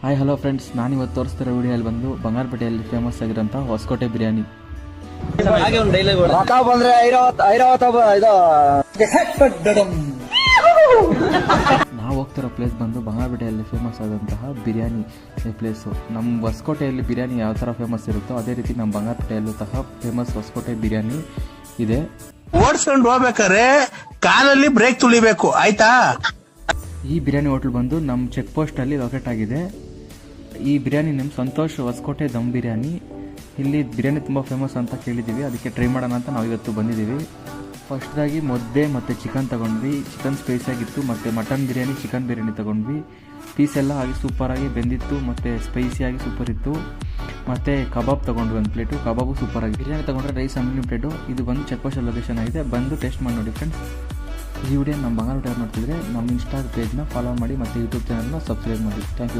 Hi hello friends, ನಾನಿವತ್ತು ತೋರಿಸ್ತಿರೋ ವಿಡಿಯೋಲ್ಲಿ ಬಂದು ಬಂಗಾರಪೇಟೆಯಲ್ಲಿ famous ಆಗಿರೋಂಥ ಹೊಸಕೋಟೆ ಬಿರಿಯಾನಿ. ನಾವು ಹೋಗ್ತಿರೋ ಪ್ಲೇಸ್ ಬಂದು ಬಂಗಾರಪೇಟೆಯಲ್ಲಿ ಫೇಮಸ್ ಆದಂತಹ ಬಿರಿಯಾನಿ ಪ್ಲೇಸು. ನಮ್ಮ ಹೊಸಕೋಟೆಯಲ್ಲಿ ಬಿರಿಯಾನಿ ಯಾವ ಥರ ಫೇಮಸ್ ಇರುತ್ತೋ ಅದೇ ರೀತಿ ನಮ್ಮ ಬಂಗಾರಪೇಟೆಯಲ್ಲೂ ಸಹ ಫೇಮಸ್ ಹೊಸಕೋಟೆ ಬಿರಿಯಾನಿ ಇದೆ. ಓಡಿಸ್ಕೊಂಡು ಹೋಗ್ಬೇಕಾರೆ ಕಾಲಲ್ಲಿ ಬ್ರೇಕ್ ತುಳಿಬೇಕು, ಆಯ್ತಾ? ಈ ಬಿರಿಯಾನಿ ಹೋಟ್ಲ್ ಬಂದು ನಮ್ಮ ಚೆಕ್ ಪೋಸ್ಟಲ್ಲಿ ಲೊಕೇಟ್ ಆಗಿದೆ. ಈ ಬಿರಿಯಾನಿ ನಿಮ್ಮ ಸಂತೋಷ್ ಹೊಸಕೋಟೆ ದಮ್ ಬಿರಿಯಾನಿ. ಇಲ್ಲಿ ಬಿರಿಯಾನಿ ತುಂಬ ಫೇಮಸ್ ಅಂತ ಕೇಳಿದ್ದೀವಿ, ಅದಕ್ಕೆ ಟ್ರೈ ಮಾಡೋಣ ಅಂತ ನಾವು ಇವತ್ತು ಬಂದಿದ್ದೀವಿ. ಫಸ್ಟ್ದಾಗಿ ಮುದ್ದೆ ಮತ್ತು ಚಿಕನ್ ತೊಗೊಂಡ್ವಿ. ಚಿಕನ್ ಸ್ಪೈಸಿಯಾಗಿತ್ತು, ಮತ್ತು ಮಟನ್ ಬಿರಿಯಾನಿ, ಚಿಕನ್ ಬಿರಿಯಾನಿ ತೊಗೊಂಡ್ವಿ. ಪೀಸ್ ಎಲ್ಲ ಆಗಿ ಸೂಪರಾಗಿ ಬೆಂದಿತ್ತು ಮತ್ತು ಸ್ಪೈಸಿಯಾಗಿ ಸೂಪರ್ ಇತ್ತು. ಮತ್ತು ಕಬಾಬ್ ತೊಗೊಂಡ್ವಿ, ಒಂದು ಪ್ಲೇಟು ಕಬಾಬು ಸೂಪರಾಗಿ. ಬಿರಿಯಾನಿ ತೊಗೊಂಡ್ರೆ ರೈಸ್ ಅನ್ಲಿಮಿಟೆಡು. ಇದು ಬಂದು ಚೆಕ್ ಪೋಸ್ಟ್ ಲೊಕೇಶನ್ ಆಗಿದೆ, ಬಂದು ಟೇಸ್ಟ್ ಮಾಡಿ ನೋಡಿ ಫ್ರೆಂಡ್ಸ್. ಈ ವಿಡಿಯೋ ನಮ್ಮ ಬಂಗಾರಪೇಟೆ ಮಾಡ್ತಿದ್ರೆ ನಮ್ಮ ಇನ್ಸ್ಟಾ ಪೇಜ್ನ ಫಾಲೋ ಮಾಡಿ ಮತ್ತು ಯೂಟ್ಯೂಬ್ ಚಾನಲ್ನ ಸಬ್ಸ್ಕ್ರೈಬ್ ಮಾಡಿ. Thank you.